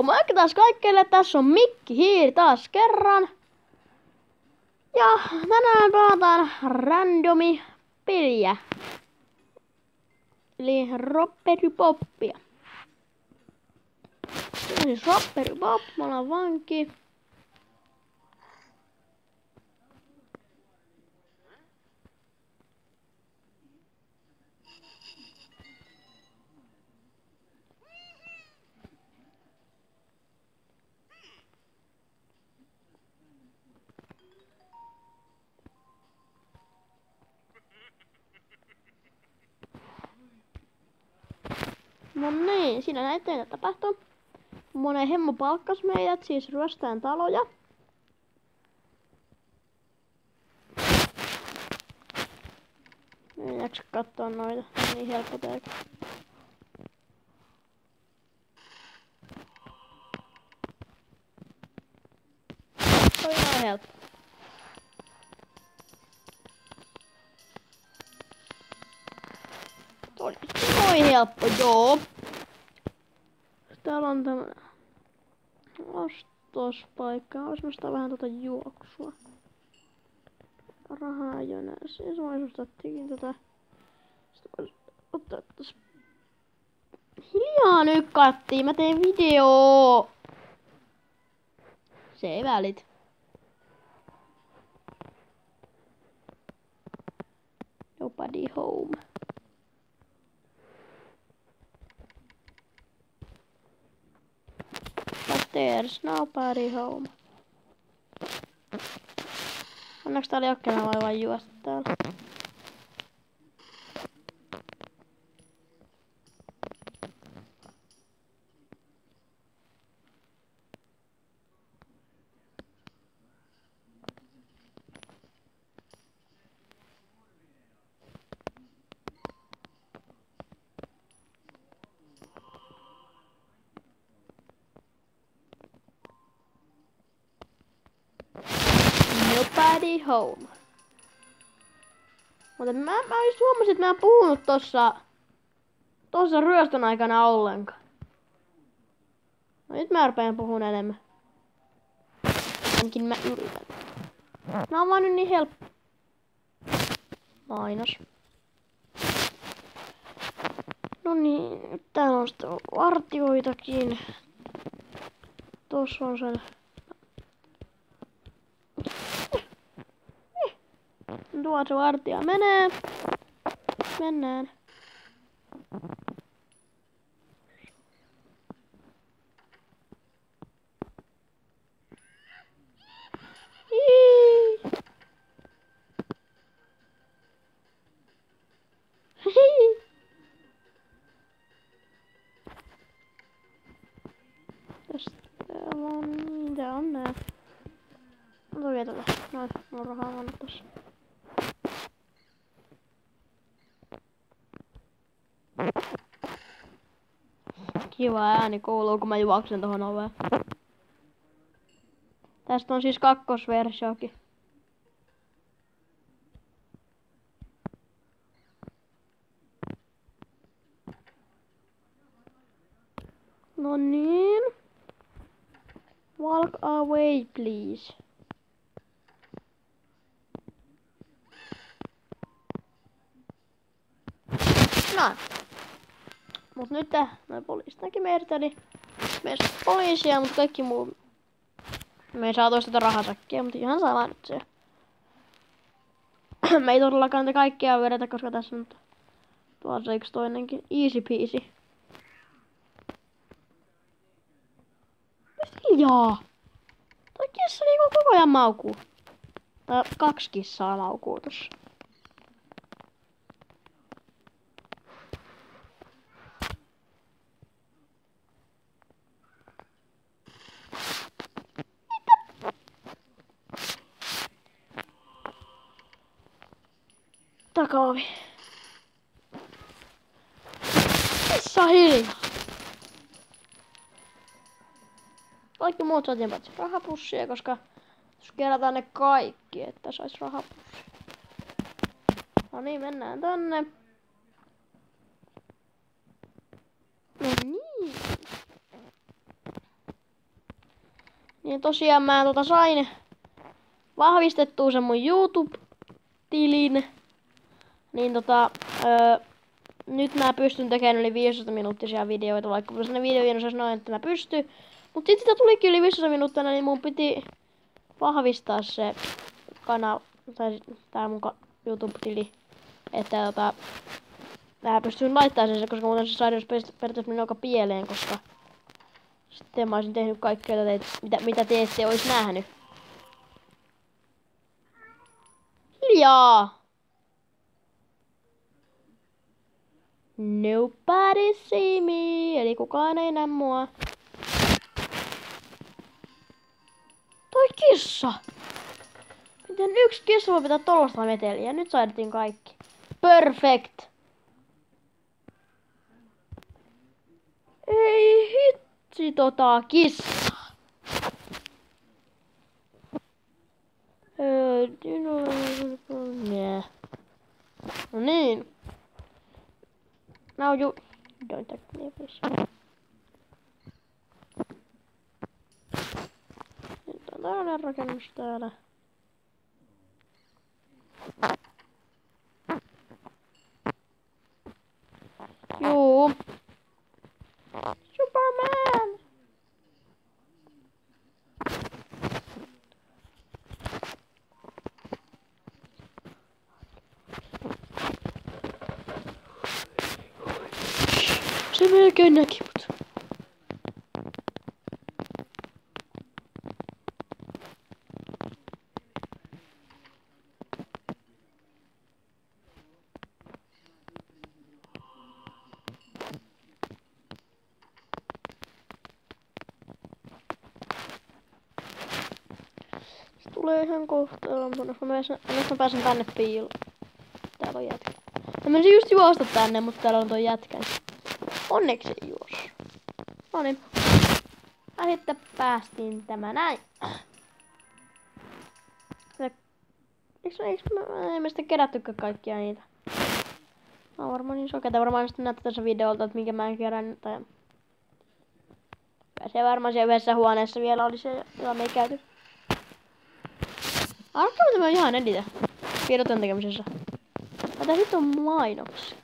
moikka taas kaikille, tässä on Mikki Hiiri taas kerran. Ja tänään pelataan randomi peliä. Eli Ropperypoppia. Se on siis Ropperypop, mä ollaan vanki. No niin, siinä näette mitä tapahtuu. Monen hemmo palkkas meidät, siis ryöstään taloja. En jaksa katsoa noita, niin helppo tehdä. Toi on helppo. Toi noin helppo, joo. Täällä on tämä ostospaikka. Vois nostaa vähän juoksua. Rahaa ei oo enää. Siis vois ostaa tikin Sitten vois ottaa tos. Hiljaa nyt kattii, mä teen video. Se ei välit. Nobody home. But there's nobody home. Onneksi tää oli jokkena voi vaan juosta täällä. Nobody home. Mutta mä just huomasin, että mä en puhunut tossa ryöstön aikana ollenkaan. No nyt mä rupean puhun enemmän. Ainakin mä yritän. Nää on vaan nyt niin helppo. Mainos. No niin, nyt täällä on sitten vartioitakin. Tossa on sen. Tuo se vartija menee. Mennään. Täällä on, mitä on nää? Ota vielä tätä. Noin, mulla on rahaa vannut tossa. Kiva ääni kuuluu, kun mä juoksen tohon oveen. Tästä on siis kakkosversiokin. No niin. Walk away, please. No. Mut nyt noi poliisit näki meitä, niin meistä poliisia, mut kaikki muu. Me ei saa toista rahasäkkiä, mut ihan sama nyt se. Me ei todellakaan te kaikkia vedetä, koska tässä nyt tuossa se yksi toinenkin. Easy peasy. Hiljaa! Toi kissa niinku koko ajan maukuu. Tai 2 kissaa maukuu tossa. Takaavi. Kissa hiljaa. Kaikki muut saatiin paitsi rahapussia, koska jos kerätään ne kaikki, että sais rahapussia. No niin, mennään tänne. No niin. Niin tosiaan mä sain vahvistettua sen mun YouTube-tilin. Niin nyt mä pystyn tekemään yli 15 minuuttisia videoita, vaikka ne videojen sanoin, että mä pystyn. Mut sit sitä tulikin yli 15 minuuttia, niin mun piti vahvistaa se kanava, tai tää mun YouTube-tili, että mä pystyn laittamaan sen, koska muuten se sairaus periaatteessa meni aika pieleen, koska sitten mä olisin tehnyt kaikkea, mitä te ette ois nähnyt. Hiljaa! Nobody see me, eli kukaan ei näe mua. Toi kissa! Miten yksi kissa voi pitää tollaista meteliä? Nyt saatiin kaikki. Perfect! Ei hitsi kissaa. No niin. Now you don't touch me, please. Nyt on tällainen rakennus täällä. Juu. Superman! Se melkein näki mut. Se tulee ihan kohtaan, jos mä pääsen tänne piiloon. Täällä on jätkä. Mä menisin just juosta tänne, mutta täällä on toi jätkä. Onneksi ei juos. Noniin. Ja sitten päästiin tämä näin. Ei me sitten kerättykään kaikkia niitä. Mä oon varmaan niin sokeita. Varmaan sitten näette tässä videolta, että minkä mä en kerännyt. Tai... Se varmaan siellä yhdessä huoneessa vielä oli se, jota me ei käyty. Arvaa, mitä mä ihan editä. Tiedoten tekemisessä. Tätä nyt on mainoksia.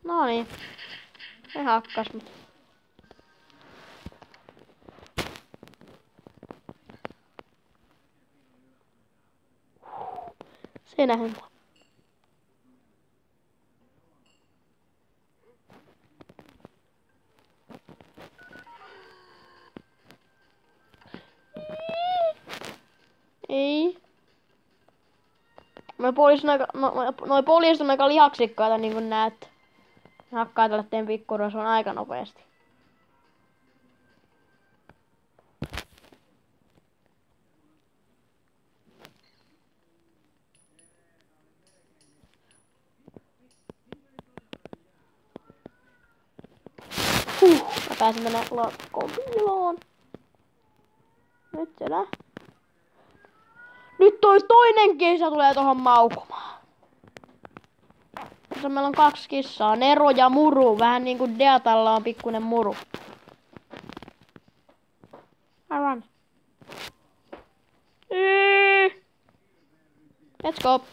Noniin. Se hakkas mut. Se nähden mua. Ei. Noi poliisit on aika lihaksikkaita, niin kuin näet. Ne hakkaa tälleen pikkurosvon aika nopeasti. Mä pääsin tänne lakkoon piiloon. Nyt se lähtee. Nyt toi toinen kissa tulee tohon maukumaan. Tässä meillä on 2 kissaa. Nero ja Muru. Vähän niinku Deatalla on pikkunen muru. Run. Let's go.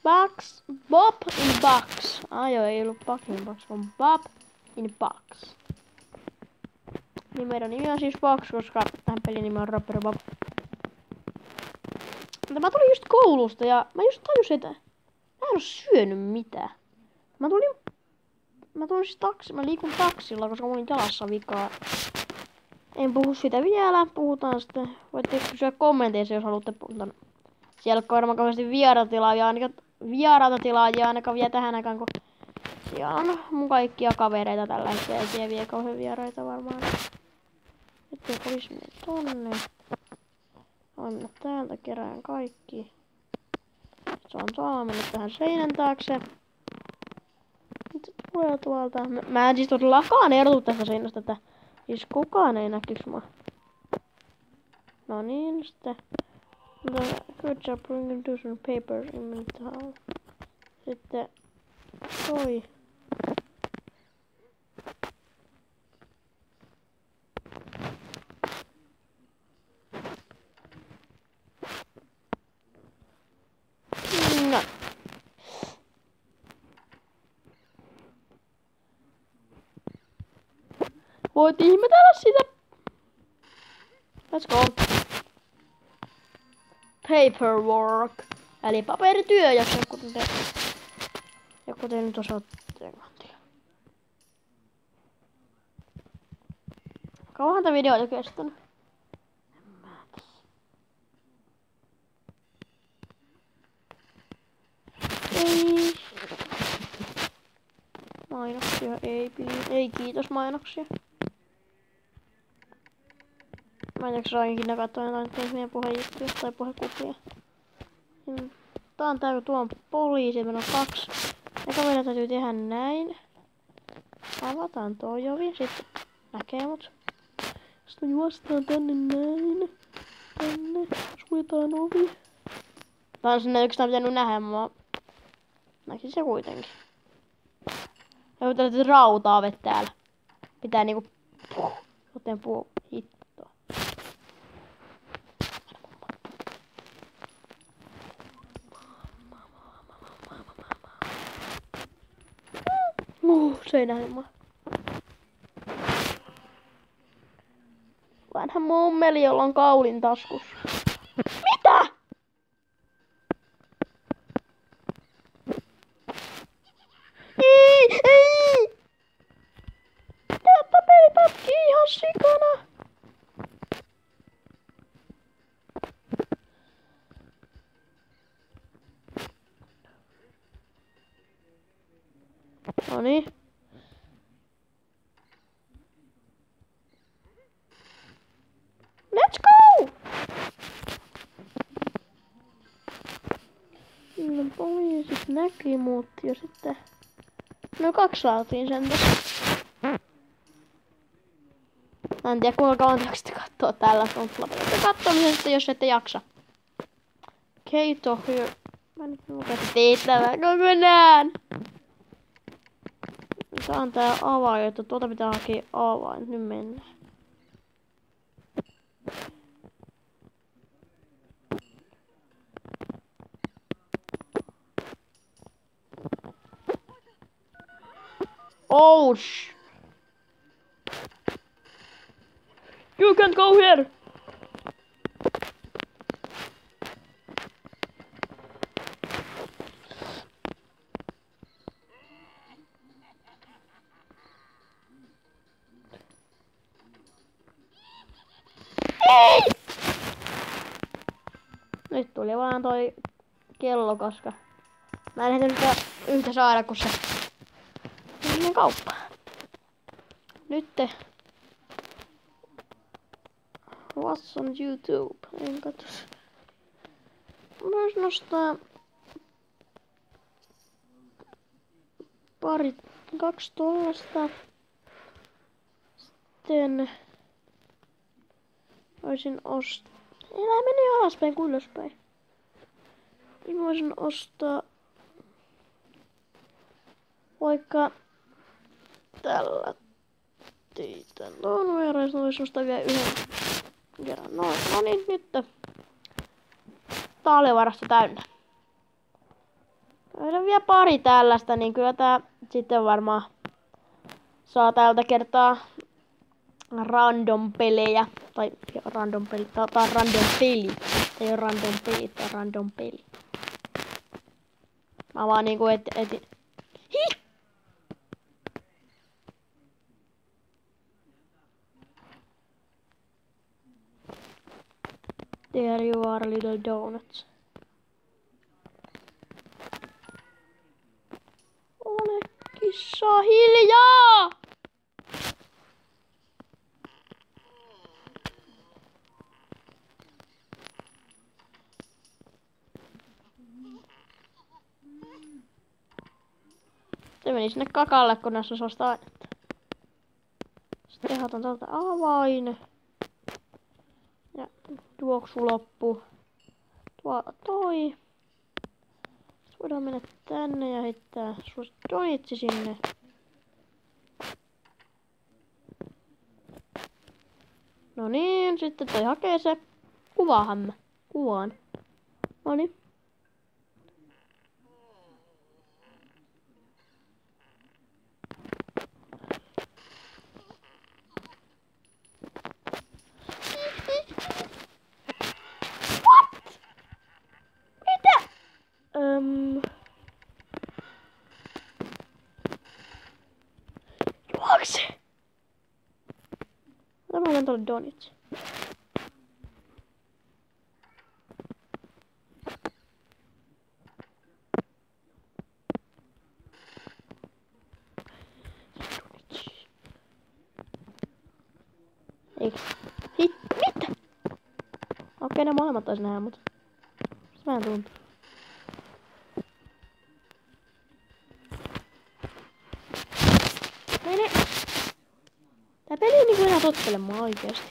Box. Bob in box. Joo, ei ollut Bob in box, vaan Bob in box. Niin meidän nimi on siis Box, koska tähän pelin nimi on Robber Bob. Mä tulin just koulusta ja mä just tajusin, että mä en oo syönyt mitään. Mä tulin siis mä liikun taksilla, koska mulla oli jalassa vikaa. En puhu sitä vielä, puhutaan sitten. Voitte kysyä kommenteissa, jos haluatte puhuta. Siellä on varmaan kauheasti vieraita tilaajia ainakaan vielä tähän aikaan, kun siellä on mun kaikkia kavereita tällä hetkellä. Siellä vie kauhean vieraita varmaan. Nyt ei poliisi mene tonne. Anna täältä kerään kaikki. Se Mä menen tähän seinän taakse. Nyt tulee tuolta. Mä en siis todellakaan erotu tästä seinästä, että siis kukaan ei näkis mua. No niin, sitten. Good job bringing to some papers in the town. Sitten toi. No. Voit ihmetellä sitä. Let's go. Paperwork. Eli paperityö, jos joku te nyt osaatte englantia. Kauanhan tää video on jo kestänyt. Ei. Mainoksia, ei kiitos mainoksia. Mä en jaksa ikinä katsoa jotain meidän puhejuttuja tai puhekuvia. Tää on täällä tuon poliisi, meillä on 2. Eka meidän täytyy tehdä näin. Avataan toi ovi, sitten näkee mut. Sitten juostaan tänne näin. Tänne, suljetaan ovi. Tää on sinne yksään pitänyt nähdä, mä näkisin se kuitenkin. Ja täytyy rautaa vettä täällä. Pitää niinku joten puu hittoa. Se ei nähnyt mua. Vanha mummeli, jolla on kaulin taskussa. Mitä? Ei! Tää paperi pätkii ihan sikana. Noniin. Let's go! No poliisit näki mut ja sitten... No 2 saatiin sen tässä. Mä en tiedä kuinka kauan jaksatte kattoo tällä frontlapelta kattomisesta, jos ette jaksa. Keito here. Mä nyt lukasin tehtävää kokonaan. Tää on tää avain, että tuota pitää hakea avain. Nyt mennään. Oh sh! You can't go here! Ei! Nyt tuli vaan toi kello, koska mä en ehtinyt yhtä saada, kun se menen kauppaan. Nytte. What's on YouTube? En katso. Myös nostaa 2 tollasta. Sitten voisin ostaa. Nää meni alaspäin kuin ylöspäin. Nyt voisin ostaa vaikka tällä teitä. Tuon verran voisin ostaa vielä 1 kerran. No niin, nyt. Tää oli varasto täynnä. Löydän vielä 2 tällaista, niin kyllä tää sitten varmaan saa tältä kertaa random pelejä. Tai random peli. Tää on random peli. Ei oo random peli, tää on random peli. Mä vaan niinku Hi! There you are, little donuts. Ole kissa hiljaa! Se meni sinne kakalle, kun näissä olisi vasta ainetta. Sitten tehotan tältä avain. Ja juoksu loppu. Tuolla toi. Sitten voidaan mennä tänne ja heittää donitsi sinne. No niin, sitten toi hakee se. Kuvaahan mä. Kuvaan. Noniin. What? Mitä? Juokse! Mä menen tuolle donitsi. Eiks? Mitä? Okei, ne molemmat taisi nähdä, mutta... Se vähän tuntuu. Mene! Tää peli ei niinku enää tottelemaan oikeesti.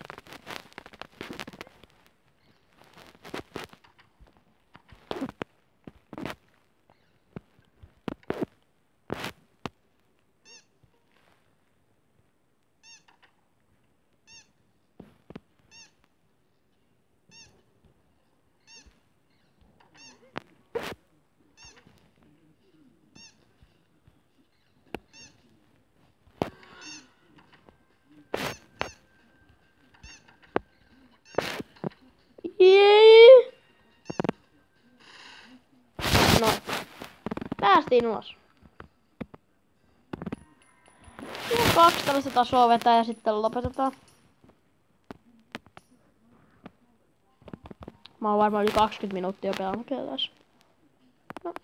Jee! No. Päästiin ulos. Ja 2 tällaista tasoa vetää ja sitten lopetetaan. Mä oon varmaan yli 20 minuuttia pelannut kyllä tässä. No.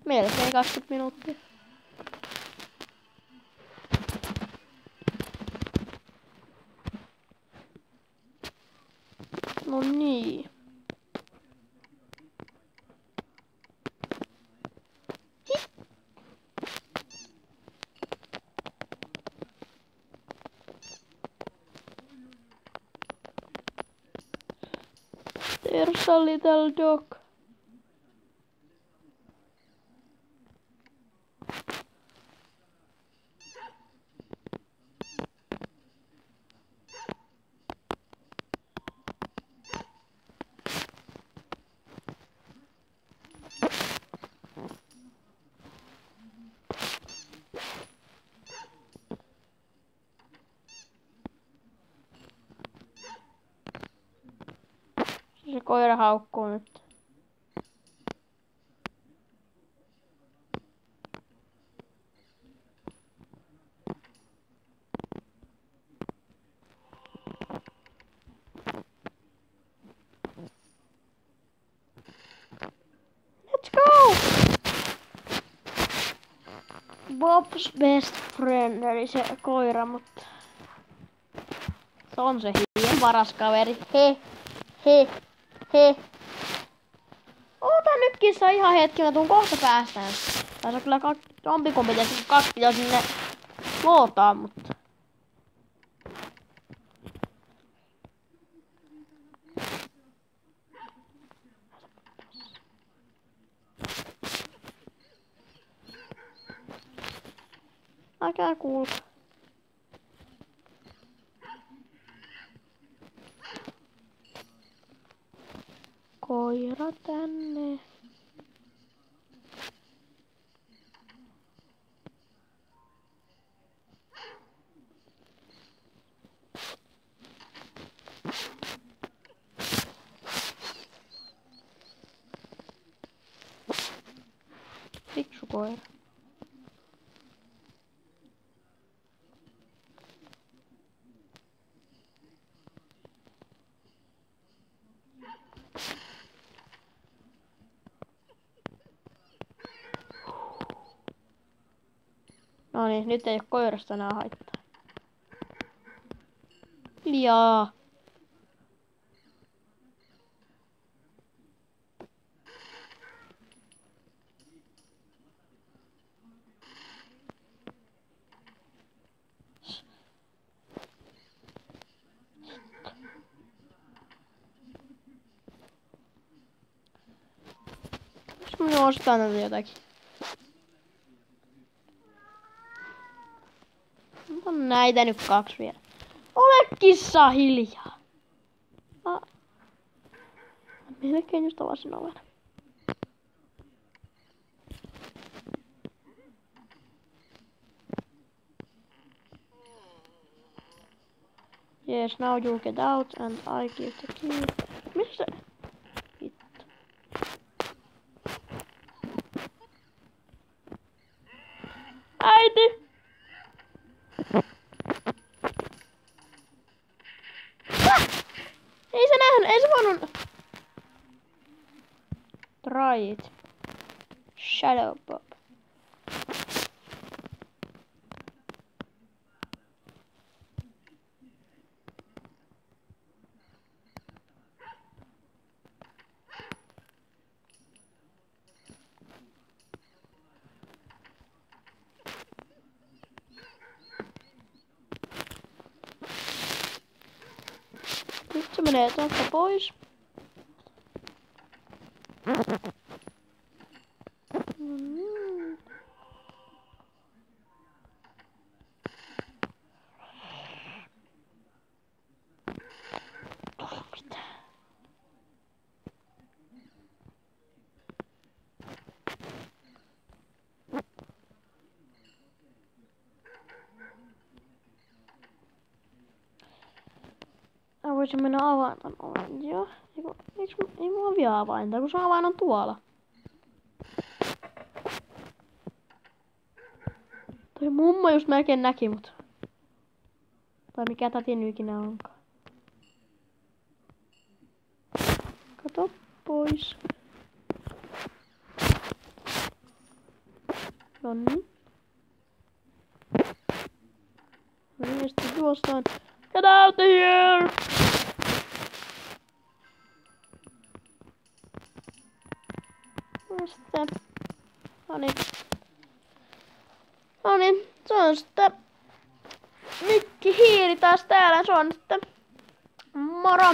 Melkein 20 minuuttia. No niin. There's a little dog. Se koira haukkuu nyt. Let's go! Bob's best friend, eli se koira, mutta... Se on se hien paras kaveri. He. Oota nytkin saa ihan hetki, mä tuun kohta päästään. Taisi on kyllä jompikumpi tietysti 2 pitää sinne lootaan, mutta... Älkää kuulko. Koira tänne. Fiksu koira. No niin, nyt ei oo koirasta enää haittaa. Hiljaa. mä nyt ostaa näitä jotakin? Onko näitä nyt 2 vielä? Ole kissa hiljaa! Melkein just avasin oven. Yes, now you get out and I give the key. Missä se? Vittu. Äiti! Ei se nähnyt, ei se voinut. Try it. Shadow Bob. Nyt se menee tuolta pois. Mä voisin mennä avaan tän oven, joo. Ei mulla ole vielä avainta, kun se avain on tuolla. Toi mummo just melkein näki mut. Tai mikä täti nyt ikinä onkaan. Kato pois. Nonni. Ja sitten juostaan. Get out of here! Ja sitten... Noniin, se on sitten... Mikki Hiiri taas täällä, se on sitten... Moro!